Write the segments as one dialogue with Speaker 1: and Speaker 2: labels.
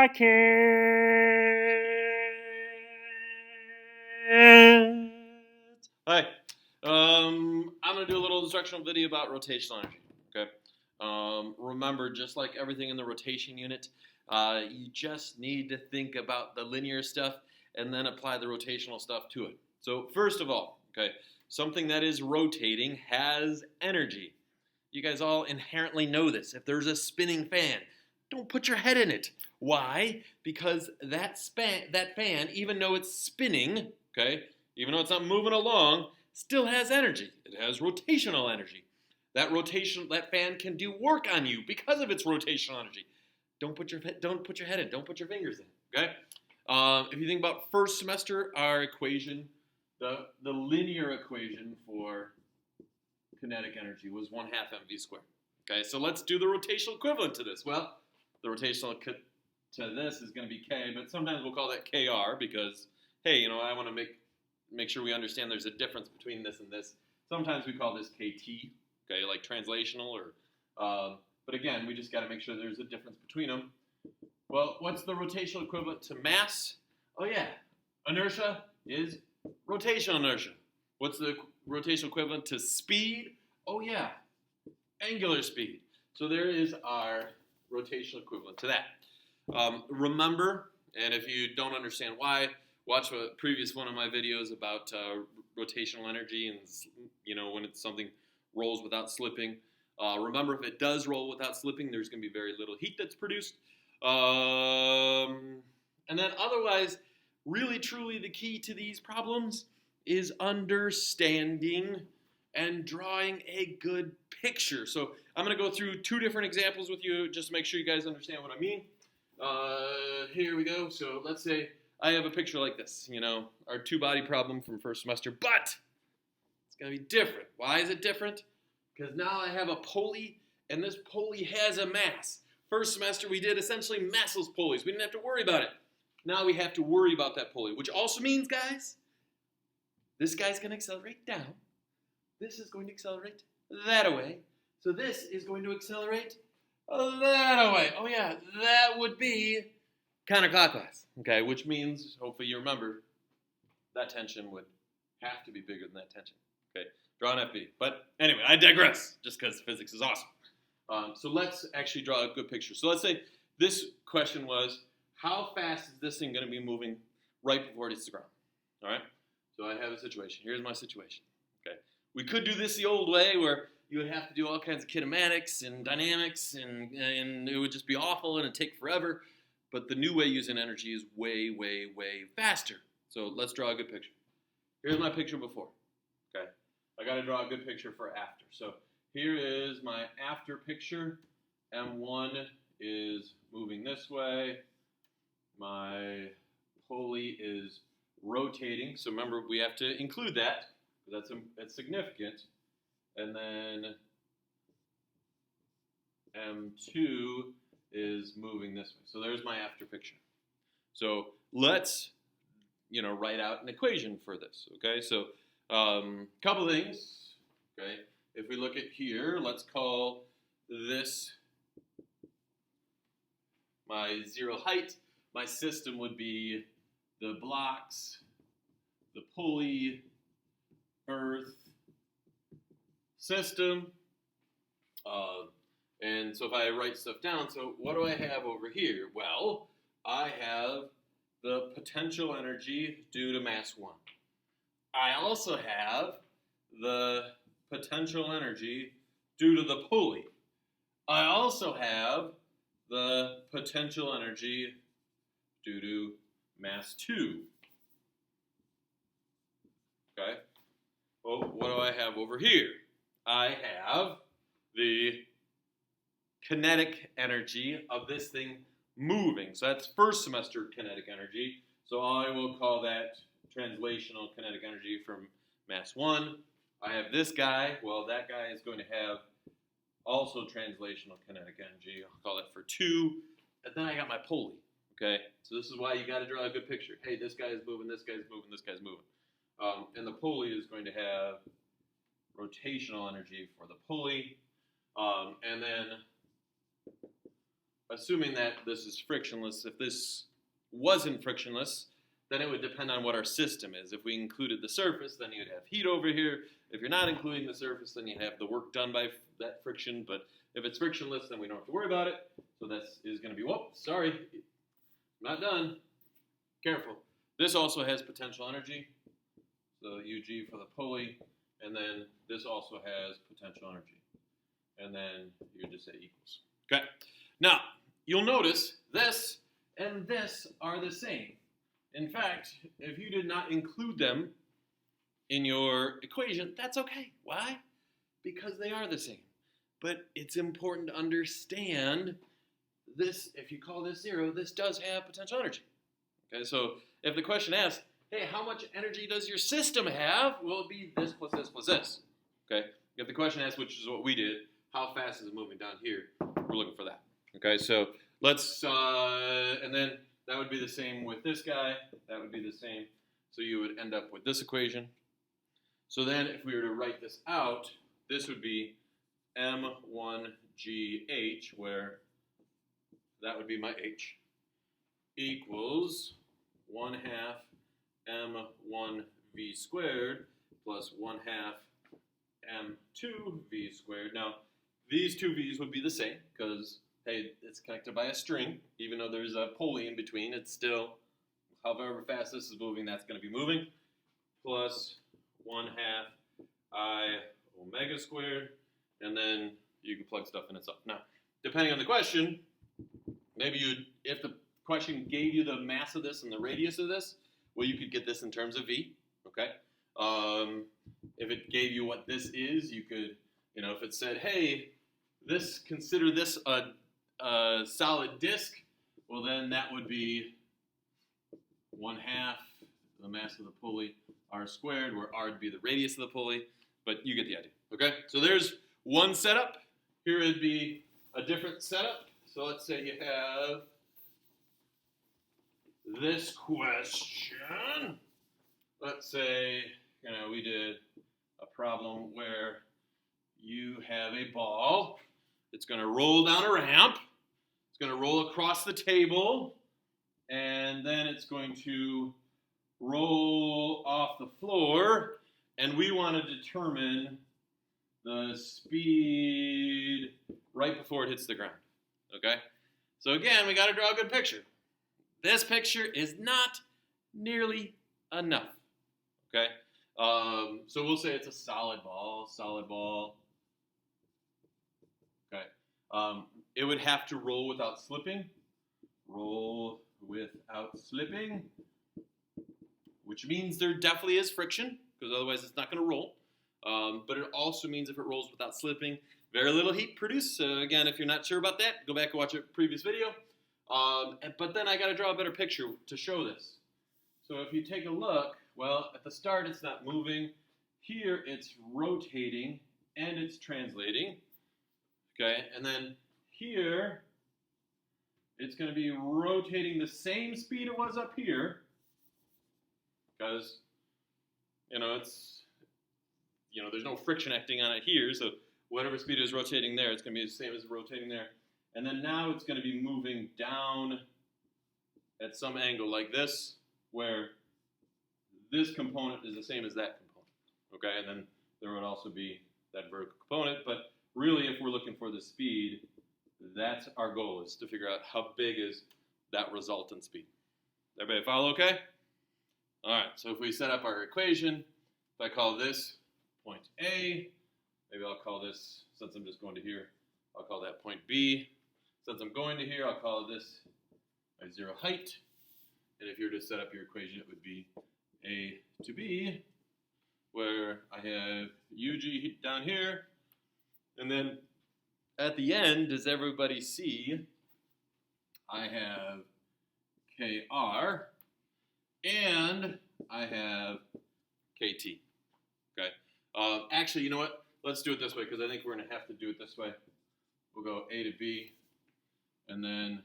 Speaker 1: Hi. I'm going to do a little instructional video about rotational energy. Okay. Remember, just like everything in the rotation unit, you just need to think about the linear stuff and then apply the rotational stuff to it. So first of all, okay, something that is rotating has energy. You guys all inherently know this. If there's a spinning fan, don't put your head in it. Why? Because that fan, even though it's spinning, okay, even though it's not moving along, still has energy. It has rotational energy. That fan can do work on you because of its rotational energy. Don't put your head in. Don't put your fingers in. Okay. If you think about first semester, our equation, the linear equation for kinetic energy was 1/2 mv squared. Okay, so let's do the rotational equivalent to this. Well, the rotational to this is going to be K, but sometimes we'll call that KR because, hey, I want to make sure we understand there's a difference between this and this. Sometimes we call this KT, okay, like translational, but again, we just got to make sure there's a difference between them. Well, what's the rotational equivalent to mass? Oh yeah, inertia is rotational inertia. What's the rotational equivalent to speed? Oh yeah, angular speed. So there is our rotational equivalent to that. Remember, and if you don't understand why, watch a previous one of my videos about rotational energy and when it's something rolls without slipping. Remember, if it does roll without slipping, there's going to be very little heat that's produced. And then otherwise, really truly the key to these problems is understanding and drawing a good picture. So I'm going to go through 2 different examples with you just to make sure you guys understand what I mean. Here we go. So let's say I have a picture like this, our 2-body problem from first semester, but it's going to be different. Why is it different? Because now I have a pulley, and this pulley has a mass. First semester we did essentially massless pulleys. We didn't have to worry about it. Now we have to worry about that pulley, which also means, guys, this guy's going to accelerate down. This is going to accelerate that away. So this is going to accelerate that away. Oh yeah, that would be counterclockwise. Okay, which means, hopefully you remember, that tension would have to be bigger than that tension. Okay, draw an FB. But anyway, I digress, just because physics is awesome. So let's actually draw a good picture. So let's say this question was, how fast is this thing going to be moving right before it hits the ground? All right, so I have a situation. Here's my situation. Okay, we could do this the old way where you would have to do all kinds of kinematics and dynamics, and it would just be awful and it'd take forever. But the new way using energy is way, way, way faster. So let's draw a good picture. Here's my picture before. Okay, I got to draw a good picture for after. So here is my after picture. M1 is moving this way. My pulley is rotating. So remember, we have to include that. That's significant. And then M2 is moving this way. So there's my after picture. So let's, write out an equation for this. Okay, so couple things. Okay, if we look at here, let's call this my zero height. My system would be the blocks, the pulley, earth, system. And so if I write stuff down, so what do I have over here? Well, I have the potential energy due to mass 1. I also have the potential energy due to the pulley. I also have the potential energy due to mass 2. Okay? Well, what do I have over here? I have the kinetic energy of this thing moving. So that's first semester kinetic energy. So I will call that translational kinetic energy from mass 1. I have this guy. Well, that guy is going to have also translational kinetic energy. I'll call that for 2. And then I got my pulley. Okay? So this is why you got to draw a good picture. Hey, this guy is moving, this guy's moving, this guy's moving. And the pulley is going to have rotational energy for the pulley. And then assuming that this is frictionless, if this wasn't frictionless, then it would depend on what our system is. If we included the surface, then you'd have heat over here. If you're not including the surface, then you'd have the work done by that friction. But if it's frictionless, then we don't have to worry about it. So this is going to be, whoop, sorry, not done. Careful. This also has potential energy. So UG for the pulley. And then this also has potential energy. And then you just say equals. Okay. Now, you'll notice this and this are the same. In fact, if you did not include them in your equation, that's okay. Why? Because they are the same. But it's important to understand this, if you call this 0, this does have potential energy. Okay, so if the question asks, hey, how much energy does your system have? Well, it'd be this plus this plus this. Okay, if the question asks, which is what we did, how fast is it moving down here? We're looking for that. Okay, so let's, and then that would be the same with this guy. That would be the same. So you would end up with this equation. So then if we were to write this out, this would be M1GH, where that would be my H, equals 1/2 M1V squared plus 1/2 M2V squared. Now, these two V's would be the same because, hey, it's connected by a string. Even though there's a pulley in between, it's still, however fast this is moving, that's going to be moving. Plus 1/2 I omega squared. And then you can plug stuff in and stuff. Now, depending on the question, maybe if the question gave you the mass of this and the radius of this, well, you could get this in terms of V, okay? If it gave you what this is, you could, if it said, hey, consider this a solid disk, well, then that would be 1/2 the mass of the pulley, r squared, where r would be the radius of the pulley, but you get the idea, okay? So there's one setup. Here would be a different setup. So let's say you have this question. Let's say, we did a problem where you have a ball. It's going to roll down a ramp. It's going to roll across the table. And then it's going to roll off the floor. And we want to determine the speed right before it hits the ground. Okay? So again, we got to draw a good picture. This picture is not nearly enough. Okay? So we'll say it's a solid ball. Okay. It would have to roll without slipping. Roll without slipping. Which means there definitely is friction, because otherwise it's not going to roll. But it also means if it rolls without slipping, very little heat produced. So again, if you're not sure about that, go back and watch a previous video. But then I got to draw a better picture to show this. So if you take a look, well, at the start it's not moving. Here it's rotating and it's translating. Okay, and then here it's going to be rotating the same speed it was up here, because there's no friction acting on it here, so whatever speed is rotating there, it's going to be the same as rotating there. And then now it's going to be moving down at some angle like this, where this component is the same as that component. Okay, and then there would also be that vertical component. But really, if we're looking for the speed, that's our goal, is to figure out how big is that resultant speed. Everybody follow okay? All right, so if we set up our equation, if I call this point A, maybe I'll call this, since I'm just going to here, I'll call that point B. Since I'm going to here, I'll call this my zero height. And if you were to set up your equation, it would be A to B, where I have UG down here. And then at the end, does everybody see, I have KR and I have KT. Okay. Actually, you know what? Let's do it this way, because I think we're going to have to do it this way. We'll go A to B, and then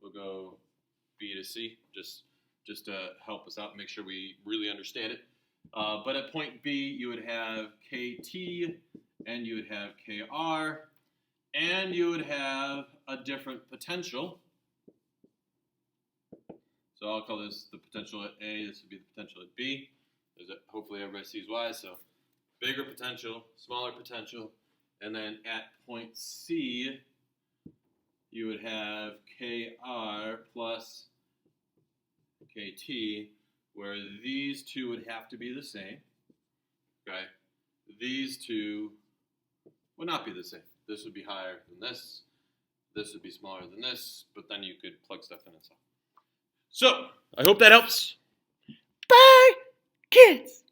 Speaker 1: we'll go B to C, just to help us out and make sure we really understand it. But at point B, you would have KT, and you would have KR, and you would have a different potential. So I'll call this the potential at A. This would be the potential at B. Hopefully everybody sees why. So bigger potential, smaller potential. And then at point C, you would have Kr plus Kt, where these two would have to be the same. Okay? These two would not be the same. This would be higher than this. This would be smaller than this, but then you could plug stuff in and stuff. So, I hope that helps.
Speaker 2: Bye, kids.